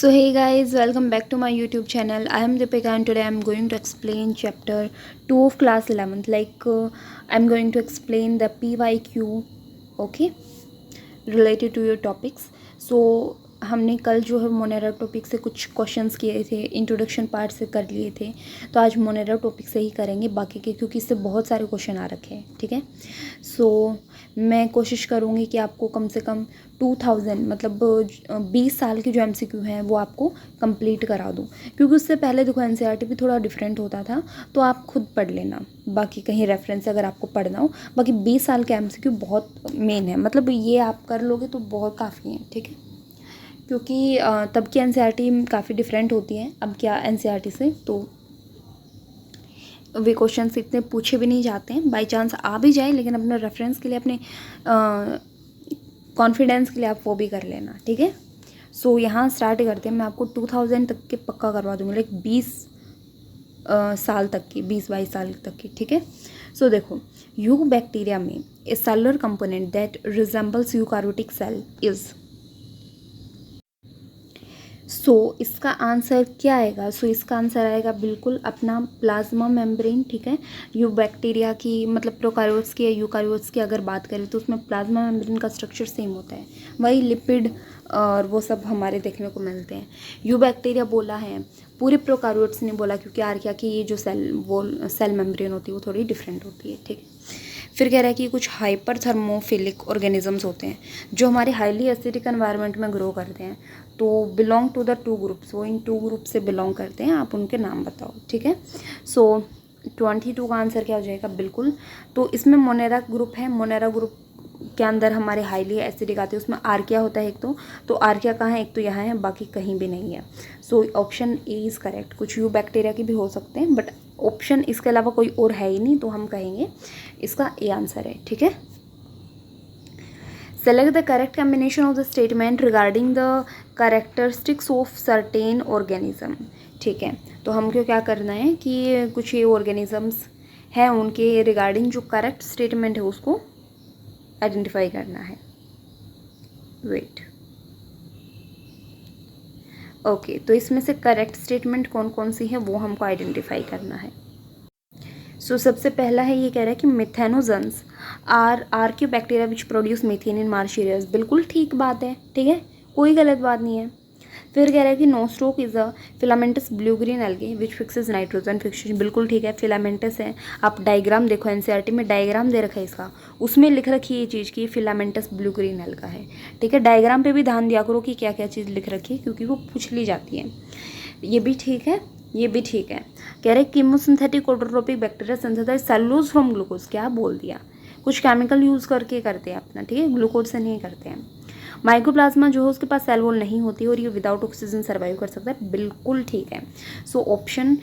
So hey guys, welcome back to my YouTube channel. I am Deepika and today I am going to explain chapter 2 of class 11th. I am going to explain the PYQ, okay, related to your topics. So हमने कल जो है Monera topic से कुछ questions किए थे, introduction part से कर लिए थे, तो आज मोनेरा टॉपिक से ही करेंगे बाकी के, क्योंकि इससे बहुत सारे क्वेश्चन आ रखे हैं. ठीक है. सो मैं कोशिश करूँगी कि आपको कम से कम 2000 मतलब 20 साल की जो MCQ हैं वो आपको कंप्लीट करा दूँ, क्योंकि उससे पहले देखो NCERT भी थोड़ा डिफरेंट होता था, तो आप खुद पढ़ लेना बाकी कहीं रेफरेंस अगर आपको पढ़ना हो. बाकी 20 साल के MCQ बहुत मेन है, मतलब ये आप कर लोगे तो बहुत काफ़ी है. ठीक है, क्योंकि तब की NCERT काफ़ी डिफरेंट होती है अब क्या NCERT से, तो वे क्वेश्चन इतने पूछे भी नहीं जाते हैं. बाई चांस आ भी जाए लेकिन अपने रेफरेंस के लिए, अपने कॉन्फिडेंस के लिए आप वो भी कर लेना. ठीक है. सो यहाँ स्टार्ट करते हैं. मैं आपको 2000 तक के पक्का करवा दूँगी, लाइक 20 साल तक की, 20-22 साल तक की. ठीक है. सो देखो, यू बैक्टीरिया में a cellular component that resembles eukaryotic cell is. So इसका आंसर क्या आएगा? इसका आंसर आएगा बिल्कुल अपना प्लाज्मा मेम्ब्रेन. ठीक है. यू बैक्टीरिया की मतलब प्रोकार्योट्स की या यूकार्योट्स की अगर बात करें तो उसमें प्लाज्मा मेम्ब्रेन का स्ट्रक्चर सेम होता है, वही लिपिड और वो सब हमारे देखने को मिलते हैं. यू बैक्टीरिया बोला है, पूरे प्रोकार्योट्स ने बोला, क्योंकि आर्किया की ये जो सेल मेम्ब्रेन होती है वो थोड़ी डिफरेंट होती है. ठीक है. फिर कह रहा है कि कुछ हाइपर थर्मोफिलिक ऑर्गेनिजम्स होते हैं जो हमारे हाईली एसिडिक एनवायरनमेंट में ग्रो करते हैं, तो बिलोंग टू द 2 ग्रुप्स, वो इन 2 ग्रुप से बिलोंग करते हैं. आप उनके नाम बताओ. ठीक है. सो 22 का आंसर क्या हो जाएगा? बिल्कुल. तो इसमें मोनेरा ग्रुप है. मोनेरा ग्रुप के अंदर हमारे हाईली एसिडिक आते हैं, उसमें आर्किया होता है एक तो आर्किया कहाँ है? एक तो यहाँ है, बाकी कहीं भी नहीं है. So option A is correct. कुछ यू बैक्टीरिया की भी हो सकते हैं, बट ऑप्शन इसके अलावा कोई और है ही नहीं, तो हम कहेंगे इसका ए आंसर है. ठीक है. Select the correct combination of the statement regarding the characteristics of certain organism. ठीक है. तो हमको क्या करना है कि कुछ ये ऑर्गेनिजम्स हैं, उनके रिगार्डिंग जो करेक्ट स्टेटमेंट है उसको आइडेंटिफाई करना है. वेट. ओके, तो इसमें से करेक्ट स्टेटमेंट कौन कौन सी है वो हमको आइडेंटिफाई करना है. सबसे पहला है, ये कह रहा है कि methanogens are archaebacteria which produce methane in marsh areas. बिल्कुल ठीक बात है. ठीक है, कोई गलत बात नहीं है. फिर कह रहा है कि Nostoc is a filamentous blue green algae which fixes nitrogen fixation. बिल्कुल ठीक है, फिलामेंटस है. आप डायग्राम देखो, NCERT में डायग्राम दे रखा है इसका, उसमें लिख रखी है ये चीज़ की फिलामेंटस ब्लू ग्रीन एल्गा है. ठीक है. डायग्राम पे भी ध्यान दिया करो कि क्या क्या चीज़ लिख रखी है, क्योंकि वो पूछ ली जाती है. ये भी ठीक है, ये भी ठीक है. कह रहे chemosynthetic autotrophic bacteria synthesize cellulose from glucose. क्या बोल दिया? कुछ केमिकल यूज़ करके करते हैं अपना. ठीक है, ग्लूकोज से नहीं करते हैं. माइक्रोप्लाज्मा जो है उसके पास सेल वॉल नहीं होती और ये विदाउट ऑक्सीजन सर्वाइव कर सकता है. बिल्कुल ठीक है. ऑप्शन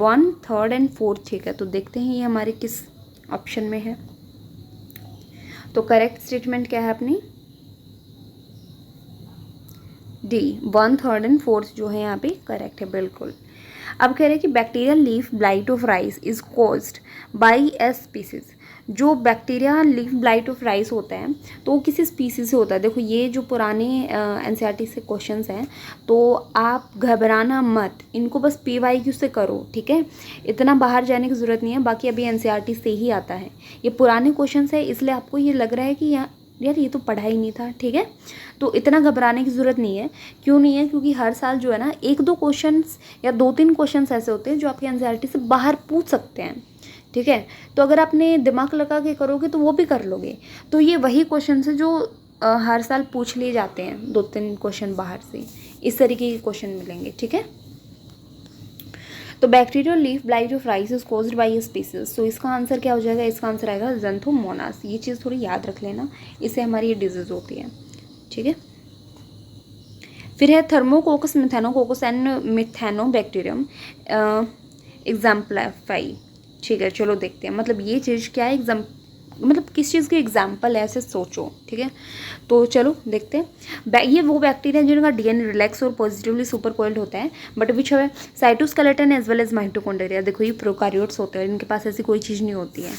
1, 3 एंड 4 ठीक है. तो देखते हैं ये हमारे किस ऑप्शन में है. तो करेक्ट स्टेटमेंट क्या है अपनी? डी, 1, 3 एंड 4 जो है यहाँ पे करेक्ट है. बिल्कुल. अब कह रहे हैं कि bacterial leaf blight of rice is caused by a species. जो bacteria leaf blight of rice होता है तो वो किसी स्पीसीज से होता है. देखो, ये जो पुराने NCERT से क्वेश्चंस हैं, तो आप घबराना मत, इनको बस PYQ से करो. ठीक है, इतना बाहर जाने की ज़रूरत नहीं है. बाकी अभी NCERT से ही आता है. ये पुराने क्वेश्चंस है, इसलिए आपको ये लग रहा है कि यार ये तो पढ़ा ही नहीं था. ठीक है, तो इतना घबराने की ज़रूरत नहीं है. क्यों नहीं है? क्योंकि हर साल जो है ना 1-2 क्वेश्चंस या 2-3 क्वेश्चंस ऐसे होते हैं जो आपके NCERT से बाहर पूछ सकते हैं. ठीक है, तो अगर आपने दिमाग लगा के करोगे तो वो भी कर लोगे. तो ये वही क्वेश्चन है जो हर साल पूछ लिए जाते हैं, 2-3 क्वेश्चन बाहर से, इस तरीके के क्वेश्चन मिलेंगे. ठीक है. तो bacterial leaf blight of rice is caused by a species. तो इसका आंसर क्या हो जाएगा? इसका आंसर आएगा ज़ैंथोमोनास. ये चीज़ थोड़ी याद रख लेना, इससे हमारी ये डिजीज़ होती है. ठीक है. फिर है थर्मोकोकस, मिथेनोकोकस एंड मिथेनोबैक्टीरियम एग्जाम्पलीफाई. ठीक है, चलो देखते हैं. मतलब ये चीज़ क्या है, मतलब किस चीज़ की एग्जाम्पल है, ऐसे सोचो. ठीक है, तो चलो देखते हैं. ये वो बैक्टीरिया जिनका DNA रिलैक्स और पॉजिटिवली सुपर कोइल्ड होता है, बट विच है cytoskeleton as well as mitochondria. देखो, ये प्रोकार्योट्स होते हैं, इनके पास ऐसी कोई चीज़ नहीं होती है.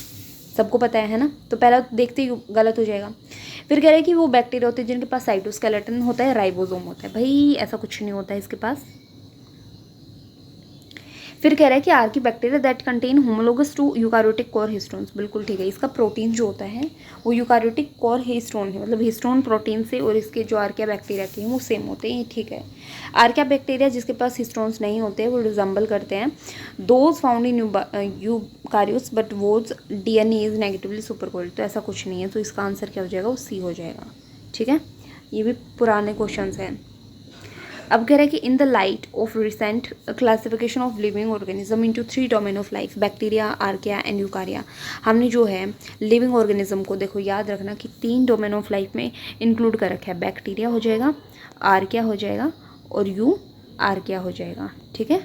सबको पता है ना। तो पहला देखते ही गलत हो जाएगा। फिर कह रहे हैं कि वो बैक्टीरिया होते हैं जिनके पास साइटोस्केलेटन होता है, राइबोसोम होता है। भाई ऐसा कुछ नहीं होता है इसके पास। फिर कह रहा है कि archaebacteria that contain homologous to eukaryotic core histones. बिल्कुल ठीक है, इसका प्रोटीन जो होता है वो यूकारियोटिक कोर हिस्टोन है, मतलब हिस्टोन प्रोटीन से, और इसके जो आर्किया बैक्टीरिया के हैं वो सेम होते हैं, ठीक है। आर्किया बैक्टीरिया जिसके पास हिस्टोन्स नहीं होते वो रिजम्बल करते हैं those found in eukaryotes but whose DNA is negatively supercoiled. तो ऐसा कुछ नहीं है, तो इसका आंसर क्या हो जाएगा, वो सी हो जाएगा, ठीक है। ये भी पुराने क्वेश्चन हैं। अब कह रहा है कि in the light of recent classification of living organism into 3 domain of life, bacteria, archaea and eukarya, हमने जो है लिविंग ऑर्गेनिज्म को, देखो याद रखना कि 3 डोमेन ऑफ लाइफ में इंक्लूड कर रखा है। बैक्टीरिया हो जाएगा, आर्किया हो जाएगा और यू आर्किया हो जाएगा, ठीक है।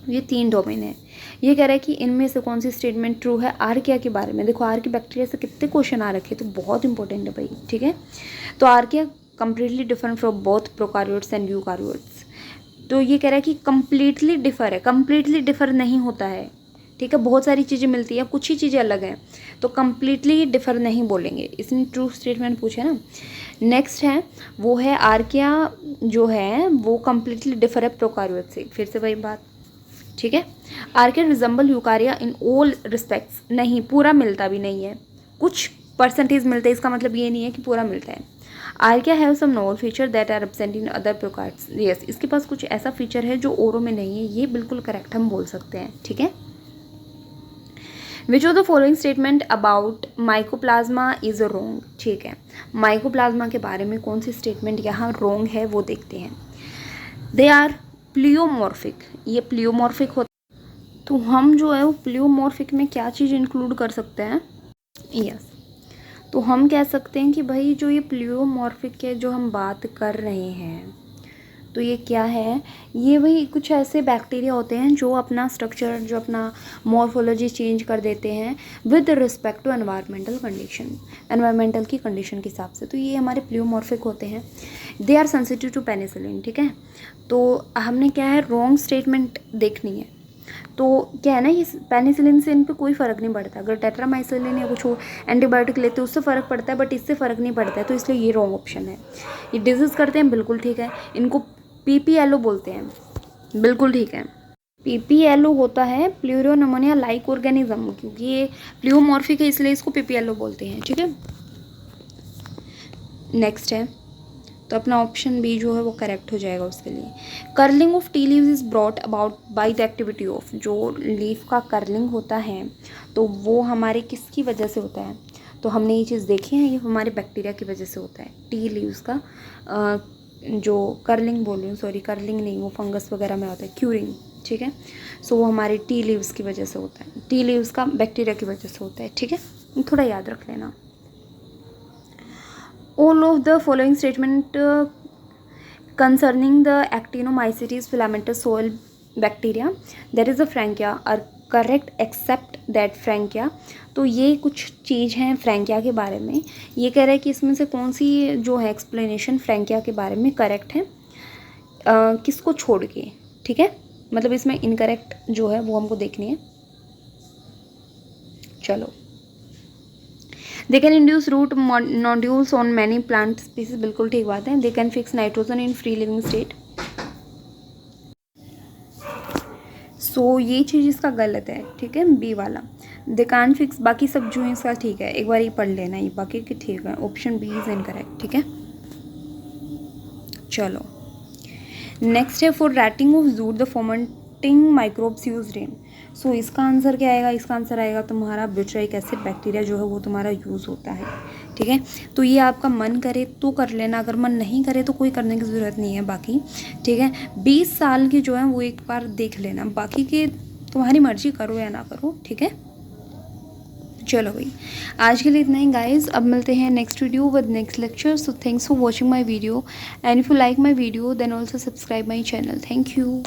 ये 3 डोमेन है। ये कह रहा है कि इनमें से कौन सी स्टेटमेंट ट्रू है आर्किया के बारे में। देखो आर्किया बैक्टीरिया से कितने क्वेश्चन आ रखे, तो बहुत इंपॉर्टेंट है भाई, ठीक है। तो archaea completely different from both prokaryotes and eukaryotes. तो ये कह रहा है कि कंप्लीटली डिफर है, कंप्लीटली डिफर नहीं होता है, ठीक है। बहुत सारी चीज़ें मिलती हैं, कुछ ही चीज़ें अलग हैं, तो कंप्लीटली डिफर नहीं बोलेंगे, इसने ट्रू स्टेटमेंट पूछा ना। नेक्स्ट है वो है आर्किया जो है वो कंप्लीटली डिफर है प्रोकारियोट से, फिर से वही बात, ठीक है। Archaea resemble eukarya in all respects, नहीं पूरा मिलता भी नहीं है, कुछ परसेंटेज मिलते हैं, इसका मतलब ये नहीं है कि पूरा मिलता है। Archaea have some novel feature that are absent in other prokaryotes, yes इसके पास कुछ ऐसा फीचर है जो औरों में नहीं है, ये बिल्कुल करेक्ट हम बोल सकते हैं, ठीक है। Which of the following statement about mycoplasma is wrong, ठीक है। माइकोप्लाज्मा के बारे में कौन सी स्टेटमेंट यहाँ रॉन्ग है वो देखते हैं। दे आर प्लियोमॉर्फिक, ये प्लियोमॉर्फिक होता है, तो हम जो है वो प्लियोमॉर्फिक में क्या चीज़ इंक्लूड कर सकते हैं, यस तो हम कह सकते हैं कि भाई जो ये प्लियोमॉर्फिक है जो हम बात कर रहे हैं, तो ये क्या है, ये वही कुछ ऐसे बैक्टीरिया होते हैं जो अपना स्ट्रक्चर, जो अपना मॉर्फोलॉजी चेंज कर देते हैं with respect to environmental condition, environmental की कंडीशन के हिसाब से, तो ये हमारे प्लियोमॉर्फिक होते हैं। They are sensitive to penicillin, ठीक है। तो हमने क्या है रॉन्ग स्टेटमेंट देखनी है, तो क्या है ना ये पेनिसिलिन से इन पे कोई फ़र्क नहीं पड़ता, अगर टेट्रामाइसिलिन या कुछ एंटीबायोटिक लेते हैं उससे फ़र्क पड़ता है, बट इससे फ़र्क नहीं पड़ता है, तो इसलिए ये रॉन्ग ऑप्शन है। ये डिजीज़ करते हैं, बिल्कुल ठीक है, इनको PPLO बोलते हैं, बिल्कुल ठीक है। PPLO होता है प्लूरोनिमोनिया लाइक ऑर्गेनिज्म, क्योंकि ये प्लियोमॉर्फिक है इसलिए इसको PPLO बोलते हैं, ठीक है। नेक्स्ट है, तो अपना ऑप्शन बी जो है वो करेक्ट हो जाएगा उसके लिए। Curling of tea leaves is brought about by the activity of, जो लीफ का कर्लिंग होता है तो वो हमारे किसकी वजह से होता है, तो हमने ये चीज़ देखी है, ये हमारे बैक्टीरिया की वजह से होता है। टी लीव्स का जो कर्लिंग बोल रही हूँ, सॉरी कर्लिंग नहीं, वो फंगस वगैरह में होता है, क्यूरिंग, ठीक है। सो वो हमारे टी लीव्स की वजह से होता है, टी लीव्स का बैक्टीरिया की वजह से होता है, ठीक है, थोड़ा याद रख लेना। All of the following statement concerning the actinomycetes filamentous soil bacteria that is the Frankia are correct except that Frankia, तो ये कुछ चीज़ हैं फ्रैंकिया के बारे में, ये कह रहा है कि इसमें से कौन सी जो है एक्सप्लेनेशन फ्रैंकिया के बारे में करेक्ट है, किसको छोड़ के, ठीक है, मतलब इसमें इनकरेक्ट जो है वो हमको देखनी है। चलो, they can induce root nodules on many plant species, बिल्कुल ठीक बात है। They can fix nitrogen in free living state, so ये चीज़ इसका गलत है, ठीक है, बी वाला। दे कैन फिक्स, बाकी सब जो है इसका ठीक है, एक बार ये पढ़ लेना, ये बाकी के ठीक है, ऑप्शन बी इज इनकरेक्ट, ठीक है। चलो नेक्स्ट है for retting of jute the fermenting microbes used in, so इसका आंसर क्या आएगा, इसका आंसर आएगा तुम्हारा ब्यूटराइक एसिड बैक्टीरिया जो है वो तुम्हारा यूज़ होता है, ठीक है। तो ये आपका मन करे तो कर लेना, अगर मन नहीं करे तो कोई करने की ज़रूरत नहीं है बाकी, ठीक है। 20 साल की जो है वो एक बार देख लेना, बाकी के तुम्हारी मर्जी, करो या ना करो, ठीक है। चलो भाई आज के लिए इतना ही गाइज, अब मिलते हैं next video with next lecture. So thanks for watching my video and if you like my video then also subscribe my channel. Thank you.